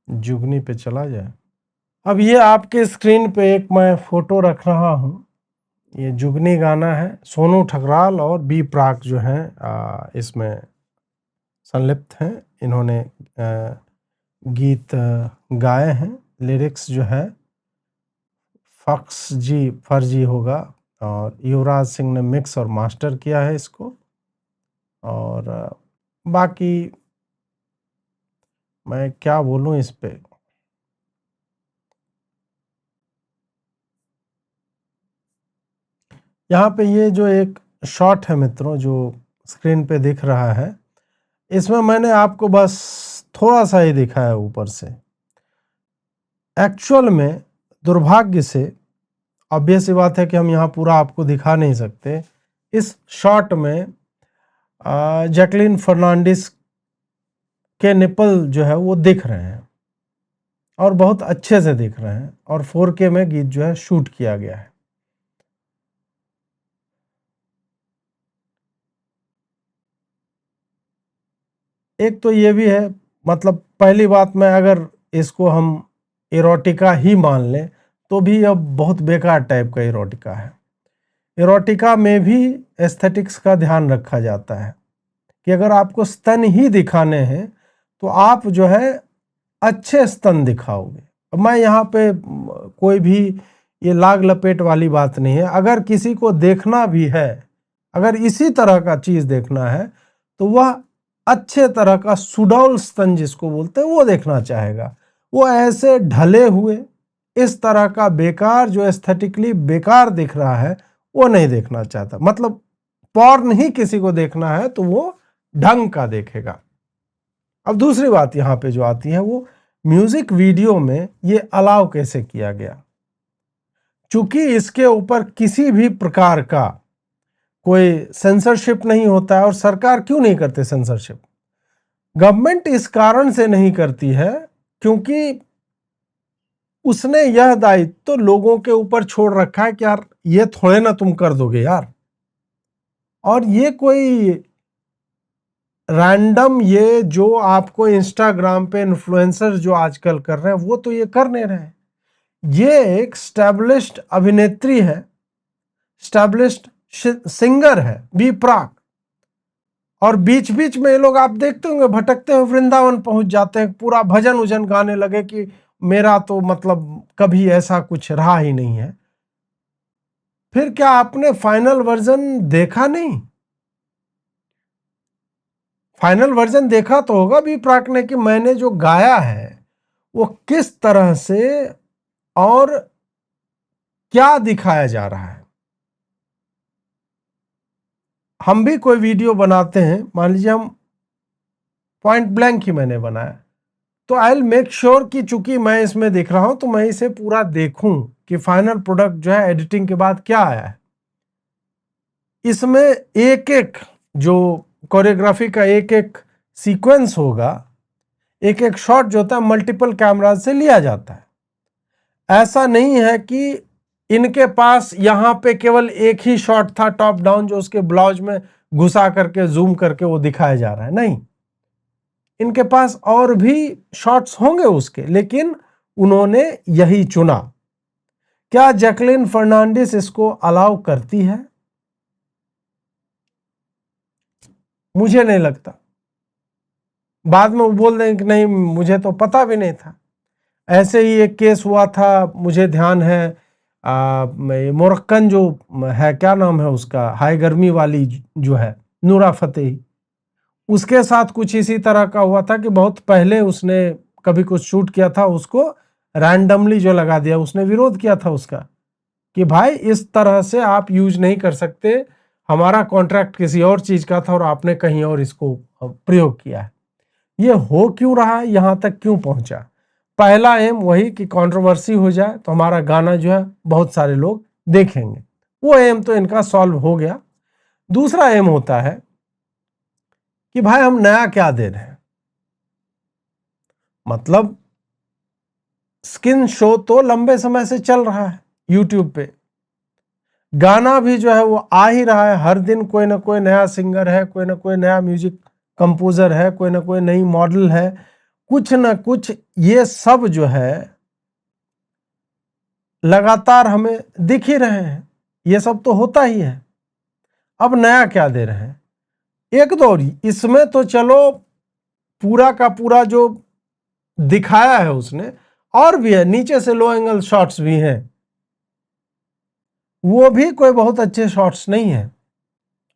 जुगनी पे चला जाए। अब ये आपके स्क्रीन पे एक मैं फोटो रख रहा हूँ, ये जुगनी गाना है। सोनू ठकराल और बी प्राक जो हैं इसमें संलिप्त हैं। इन्होंने गीत गाए हैं। लिरिक्स जो है फर्जी होगा, और युवराज सिंह ने मिक्स और मास्टर किया है इसको। और बाकी मैं क्या बोलूं इस पे। यहाँ पे ये जो एक शॉट है मित्रों, जो स्क्रीन पे दिख रहा है, इसमें मैंने आपको बस थोड़ा सा ही दिखाया ऊपर से। एक्चुअल में दुर्भाग्य से ऑब्वियस सी बात है कि हम यहाँ पूरा आपको दिखा नहीं सकते। इस शॉट में जैकलीन फर्नांडिस के निपल जो है वो दिख रहे हैं, और बहुत अच्छे से दिख रहे हैं, और 4K में गीत जो है शूट किया गया है। एक तो ये भी है, मतलब पहली बात में अगर इसको हम इरोटिका ही मान लें तो भी अब बहुत बेकार टाइप का इरोटिका है। इरोटिका में भी एस्थेटिक्स का ध्यान रखा जाता है कि अगर आपको स्तन ही दिखाने हैं तो आप जो है अच्छे स्तन दिखाओगे। अब मैं यहाँ पे कोई भी ये लाग लपेट वाली बात नहीं है। अगर किसी को देखना भी है, अगर इसी तरह का चीज़ देखना है, तो वह अच्छे तरह का सुडौल स्तन जिसको बोलते हैं वो देखना चाहेगा। वो ऐसे ढले हुए इस तरह का बेकार, जो एस्थेटिकली बेकार दिख रहा है, वो नहीं देखना चाहता। मतलब पॉर्न ही किसी को देखना है तो वो ढंग का देखेगा। अब दूसरी बात यहाँ पे जो आती है, वो म्यूजिक वीडियो में ये अलाउ कैसे किया गया। चूंकि इसके ऊपर किसी भी प्रकार का कोई सेंसरशिप नहीं होता है, और सरकार क्यों नहीं करते सेंसरशिप? गवर्नमेंट इस कारण से नहीं करती है क्योंकि उसने यह दायित्व तो लोगों के ऊपर छोड़ रखा है कि यार ये थोड़े ना तुम कर दोगे यार। और ये कोई रैंडम, ये जो आपको इंस्टाग्राम पे इन्फ्लुएंसर जो आजकल कर रहे हैं वो तो ये कर नहीं रहे हैं। ये एक स्टैब्लिश्ड अभिनेत्री है, स्टैब्लिश्ड सिंगर है बी प्राक, और बीच बीच में ये लोग आप देखते होंगे भटकते हुए वृंदावन पहुंच जाते हैं, पूरा भजन उजन गाने लगे कि मेरा तो मतलब कभी ऐसा कुछ रहा ही नहीं है। फिर क्या आपने फाइनल वर्जन देखा नहीं? फाइनल वर्जन देखा तो होगा बी प्राक ने कि मैंने जो गाया है वो किस तरह से और क्या दिखाया जा रहा है। हम भी कोई वीडियो बनाते हैं, मान लीजिए हम पॉइंट ब्लैंक ही मैंने बनाया, तो आई विल मेक श्योर कि चूंकि मैं इसमें देख रहा हूं तो मैं इसे पूरा देखूं कि फाइनल प्रोडक्ट जो है एडिटिंग के बाद क्या आया है। इसमें एक एक जो कोरियोग्राफी का एक एक सीक्वेंस होगा, एक एक शॉट जो होता है मल्टीपल कैमराज से लिया जाता है। ऐसा नहीं है कि इनके पास यहां पे केवल एक ही शॉट था टॉप डाउन जो उसके ब्लाउज में घुसा करके जूम करके वो दिखाया जा रहा है। नहीं, इनके पास और भी शॉट्स होंगे उसके, लेकिन उन्होंने यही चुना। क्या जैकलीन फर्नांडिस इसको अलाउ करती है? मुझे नहीं लगता। बाद में वो बोल दें कि नहीं मुझे तो पता भी नहीं था। ऐसे ही एक केस हुआ था, मुझे ध्यान है, मोरक्कन जो है, क्या नाम है उसका, हाई गर्मी वाली जो है, नूरा फतेही, उसके साथ कुछ इसी तरह का हुआ था कि बहुत पहले उसने कभी कुछ शूट किया था, उसको रैंडमली जो लगा दिया, उसने विरोध किया था उसका कि भाई इस तरह से आप यूज नहीं कर सकते, हमारा कॉन्ट्रैक्ट किसी और चीज का था और आपने कहीं और इसको प्रयोग किया है। ये हो क्यों रहा है, यहां तक क्यों पहुंचा? पहला एम वही कि कंट्रोवर्सी हो जाए तो हमारा गाना जो है बहुत सारे लोग देखेंगे, वो एम तो इनका सॉल्व हो गया। दूसरा एम होता है कि भाई हम नया क्या दे रहे हैं। मतलब स्किन शो तो लंबे समय से चल रहा है यूट्यूब पे, गाना भी जो है वो आ ही रहा है। हर दिन कोई ना कोई नया सिंगर है, कोई ना कोई नया म्यूजिक कंपोजर है, कोई ना कोई नई मॉडल है, कुछ न कुछ ये सब जो है लगातार हमें दिख ही रहे हैं, ये सब तो होता ही है। अब नया क्या दे रहे हैं? एक दो इसमें तो चलो पूरा का पूरा जो दिखाया है उसने, और भी है, नीचे से लो एंगल शॉट्स भी हैं, वो भी कोई बहुत अच्छे शॉट्स नहीं है।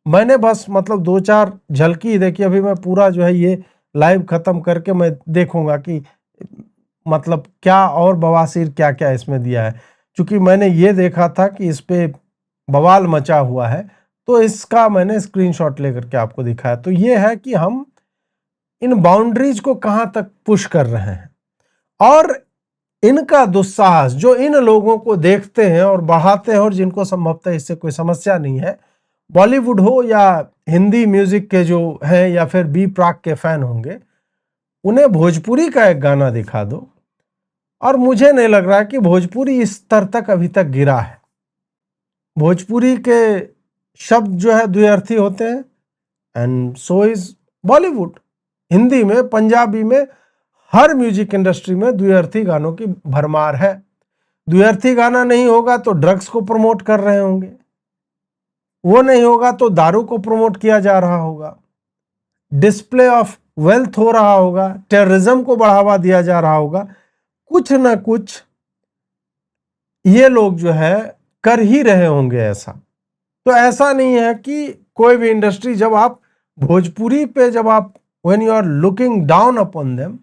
मैंने बस मतलब 2-4 झलकी देखी, अभी मैं पूरा जो है ये लाइव खत्म करके मैं देखूंगा कि मतलब क्या और बवासीर क्या क्या इसमें दिया है। क्योंकि मैंने ये देखा था कि इस पे बवाल मचा हुआ है, तो इसका मैंने स्क्रीनशॉट लेकर के आपको दिखाया। तो ये है कि हम इन बाउंड्रीज को कहां तक पुश कर रहे हैं, और इनका दुस्साहस जो इन लोगों को देखते हैं और बढ़ाते हैं, और जिनको संभवतः इससे कोई समस्या नहीं है, बॉलीवुड हो या हिंदी म्यूजिक के जो हैं या फिर बी प्राक के फैन होंगे, उन्हें भोजपुरी का एक गाना दिखा दो, और मुझे नहीं लग रहा कि भोजपुरी इस स्तर तक अभी तक गिरा है। भोजपुरी के शब्द जो है द्व्यर्थी होते हैं, and so is Bollywood. Hindi में, पंजाबी में, हर म्यूजिक इंडस्ट्री में द्व्यर्थी गानों की भरमार है। द्व्यर्थी गाना नहीं होगा तो ड्रग्स को प्रमोट कर रहे होंगे, वो नहीं होगा तो दारू को प्रमोट किया जा रहा होगा, डिस्प्ले ऑफ वेल्थ हो रहा होगा, टेररिज्म को बढ़ावा दिया जा रहा होगा। कुछ ना कुछ ये लोग जो है कर ही रहे होंगे ऐसा। तो ऐसा नहीं है कि कोई भी इंडस्ट्री, जब आप भोजपुरी पे जब आप when you are looking down upon them,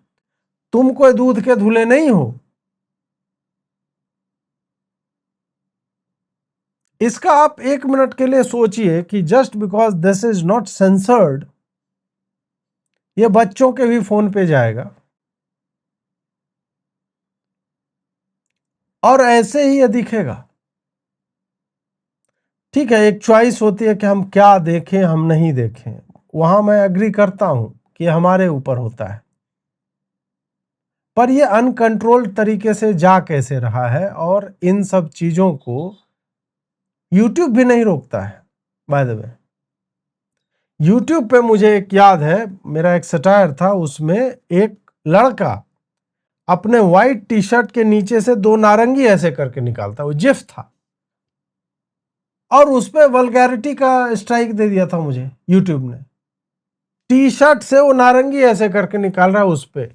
तुम कोई दूध के धुले नहीं हो। इसका आप 1 मिनट के लिए सोचिए कि just because this is not censored, ये बच्चों के भी फोन पे जाएगा, और ऐसे ही ये दिखेगा। ठीक है, एक चॉइस होती है कि हम क्या देखें हम नहीं देखें, वहां मैं एग्री करता हूं कि हमारे ऊपर होता है, पर ये अनकंट्रोल्ड तरीके से जा कैसे रहा है, और इन सब चीजों को यूट्यूब भी नहीं रोकता है। बाय द वे, यूट्यूब पे मुझे एक याद है, मेरा एक सटायर था, उसमें एक लड़का अपने व्हाइट टी शर्ट के नीचे से 2 नारंगी ऐसे करके निकालता, वो जिफ था, और उस पे वल्गैरिटी का स्ट्राइक दे दिया था मुझे यूट्यूब ने। टी शर्ट से वो नारंगी ऐसे करके निकाल रहा है उस पे,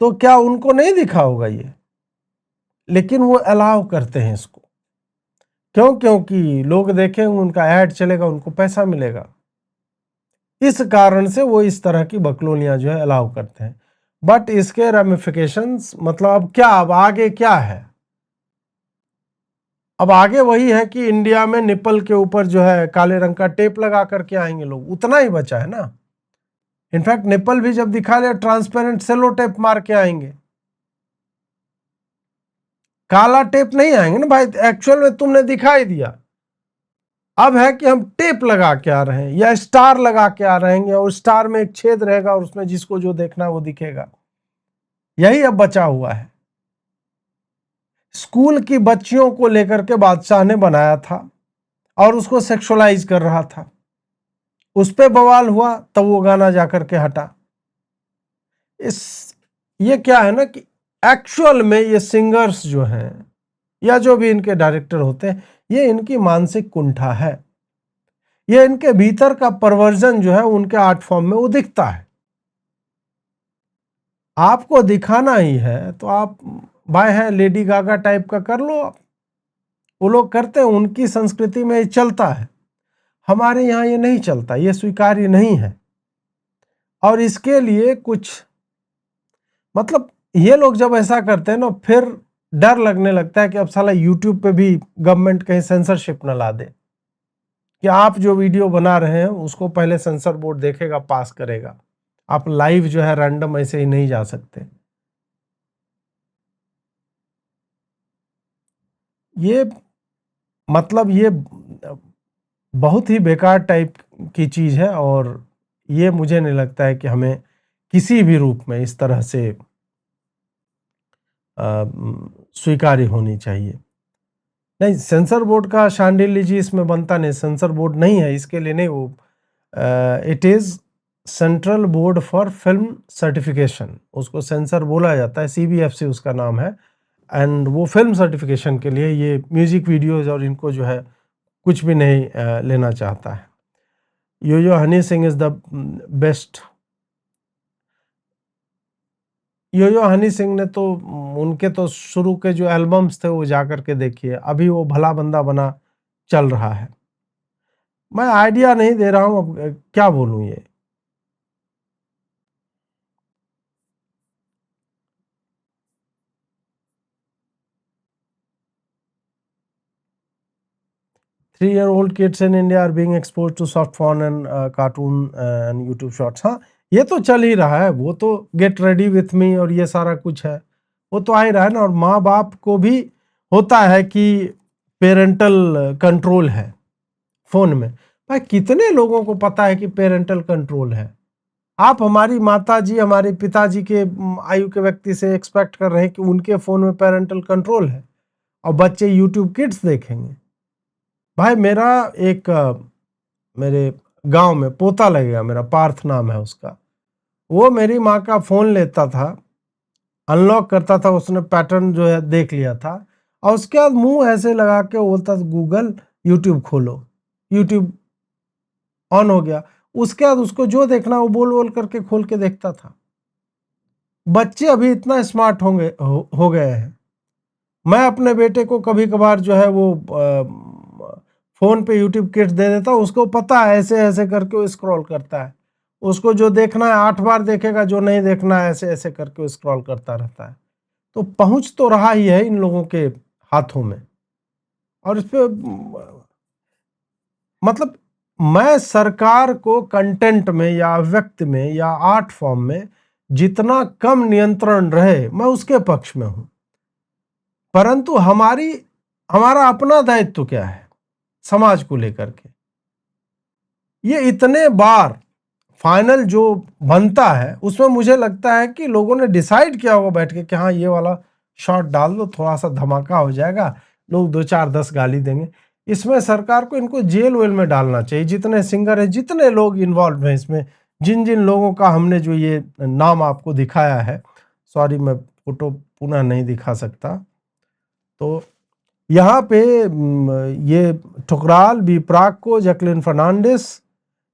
तो क्या उनको नहीं दिखा होगा ये? लेकिन वो अलाउ करते हैं इसको, क्यों? क्योंकि लोग देखेंगे, उनका ऐड चलेगा, उनको पैसा मिलेगा। इस कारण से वो इस तरह की बकलोलियां जो है अलाउ करते हैं। बट इसके रेमिफिकेशंस, मतलब अब क्या, अब आगे क्या है? अब आगे वही है कि इंडिया में निपल के ऊपर जो है काले रंग का टेप लगा करके आएंगे लोग, उतना ही बचा है ना। इनफैक्ट निपल भी जब दिखा लिया, ट्रांसपेरेंट सेलो टेप मार के आएंगे, काला टेप नहीं आएंगे ना भाई। एक्चुअल में तुमने दिखाई दिया, अब है कि हम टेप लगा के आ रहे हैं या स्टार लगा के आ रहे हैं, और स्टार में एक छेद रहेगा और उसमें जिसको जो देखना है वो दिखेगा। यही अब बचा हुआ है। स्कूल की बच्चियों को लेकर के बादशाह ने बनाया था और उसको सेक्सुअलाइज कर रहा था, उस पे बवाल हुआ, तब वो गाना जाकर के हटा। इस ये क्या है ना कि एक्चुअल में ये सिंगर्स जो हैं या जो भी इनके डायरेक्टर होते हैं, ये इनकी मानसिक कुंठा है, ये इनके भीतर का परवर्जन जो है उनके आर्ट फॉर्म में वो दिखता है। आपको दिखाना ही है तो आप बाय है लेडी गागा टाइप का कर लो आप। वो लोग करते हैं, उनकी संस्कृति में ये चलता है, हमारे यहाँ ये नहीं चलता, ये स्वीकार्य नहीं है। और इसके लिए कुछ मतलब ये लोग जब ऐसा करते हैं ना, फिर डर लगने लगता है कि अब साला यूट्यूब पे भी गवर्नमेंट कहीं सेंसरशिप न ला दे, कि आप जो वीडियो बना रहे हैं उसको पहले सेंसर बोर्ड देखेगा, पास करेगा। आप लाइव जो है रैंडम ऐसे ही नहीं जा सकते। ये मतलब ये बहुत ही बेकार टाइप की चीज है, और ये मुझे नहीं लगता है कि हमें किसी भी रूप में इस तरह से स्वीकार्य होनी चाहिए। नहीं, सेंसर बोर्ड का शांडिल्य जी इसमें बनता नहीं, सेंसर बोर्ड नहीं है इसके लिए, नहीं वो it is central board for film certification, उसको सेंसर बोला जाता है, CBFC उसका नाम है। एंड वो फिल्म सर्टिफिकेशन के लिए ये म्यूजिक वीडियोज और इनको जो है कुछ भी नहीं लेना चाहता है। Yo Yo Honey Singh is the best. Yo Yo Honey Singh ने तो उनके तो शुरू के जो एल्बम्स थे वो जा कर के देखिए, अभी वो भला बंदा बना चल रहा है। मैं आइडिया नहीं दे रहा हूँ, अब क्या बोलूँ ये। Three-year-old kids in India are being exposed to soft porn and cartoon and YouTube shorts। हाँ, ये तो चल ही रहा है, वो तो गेट रेडी विथ मी और ये सारा कुछ है, वो तो आ ही रहा है ना। और माँ बाप को भी होता है कि पेरेंटल कंट्रोल है फोन में। भाई कितने लोगों को पता है कि पेरेंटल कंट्रोल है? आप हमारी माता जी, हमारे पिताजी के आयु के व्यक्ति से एक्सपेक्ट कर रहे हैं कि उनके फोन में पेरेंटल कंट्रोल है और बच्चे यूट्यूब किड्स देखेंगे? भाई मेरा एक मेरे गांव में पोता लगेगा, मेरा पार्थ नाम है उसका, वो मेरी माँ का फोन लेता था, अनलॉक करता था, उसने पैटर्न जो है देख लिया था और उसके बाद मुंह ऐसे लगा के बोलता था गूगल यूट्यूब खोलो, यूट्यूब ऑन हो गया। उसके बाद उसको जो देखना वो बोल बोल करके खोल के देखता था। बच्चे अभी इतना स्मार्ट हो गए हैं। मैं अपने बेटे को कभी कभार जो है वो फोन पे यूट्यूब किड्स दे देता हूँ, उसको पता है ऐसे ऐसे करके वो स्क्रॉल करता है। उसको जो देखना है 8 बार देखेगा, जो नहीं देखना है ऐसे ऐसे करके वो स्क्रॉल करता रहता है। तो पहुंच तो रहा ही है इन लोगों के हाथों में। और इस पे मतलब मैं सरकार को कंटेंट में या व्यक्त में या आर्ट फॉर्म में जितना कम नियंत्रण रहे मैं उसके पक्ष में हूं। परंतु हमारा अपना दायित्व क्या है समाज को लेकर के? ये इतने बार फाइनल जो बनता है उसमें मुझे लगता है कि लोगों ने डिसाइड किया होगा बैठ के कि हाँ ये वाला शॉट डाल दो, थोड़ा सा धमाका हो जाएगा, लोग 2 4 10 गाली देंगे। इसमें सरकार को इनको जेल वेल में डालना चाहिए, जितने सिंगर हैं, जितने लोग इन्वॉल्व हैं इसमें, जिन जिन लोगों का हमने जो ये नाम आपको दिखाया है। सॉरी मैं फोटो पुनः नहीं दिखा सकता। तो यहाँ पे ये ठुकराल, बी प्राको, जैकलिन फर्नांडिस,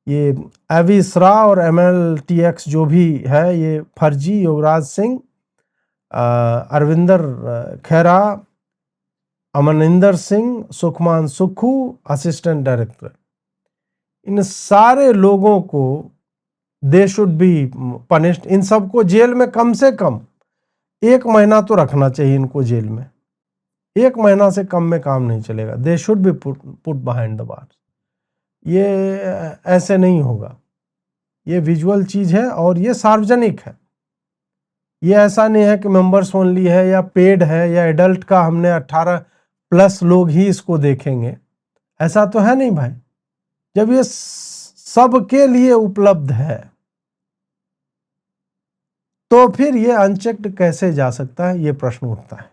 ये एवी सरा और MLTX जो भी है, ये फर्जी, योगराज सिंह, अरविंदर खेरा, अमनिंदर सिंह, सुखमान सुखू, असिस्टेंट डायरेक्टर, इन सारे लोगों को दे शुड बी पनिश्ड। इन सबको जेल में कम से कम 1 महीना तो रखना चाहिए इनको जेल में। 1 महीना से कम में काम नहीं चलेगा। They should be put behind the bars. ये ऐसे नहीं होगा, ये विजुअल चीज है और ये सार्वजनिक है। ये ऐसा नहीं है कि मेंबर्स ओनली है या पेड है या एडल्ट का हमने 18+ लोग ही इसको देखेंगे, ऐसा तो है नहीं भाई। जब ये सबके लिए उपलब्ध है तो फिर ये अनचेक्ड कैसे जा सकता है, ये प्रश्न उठता है।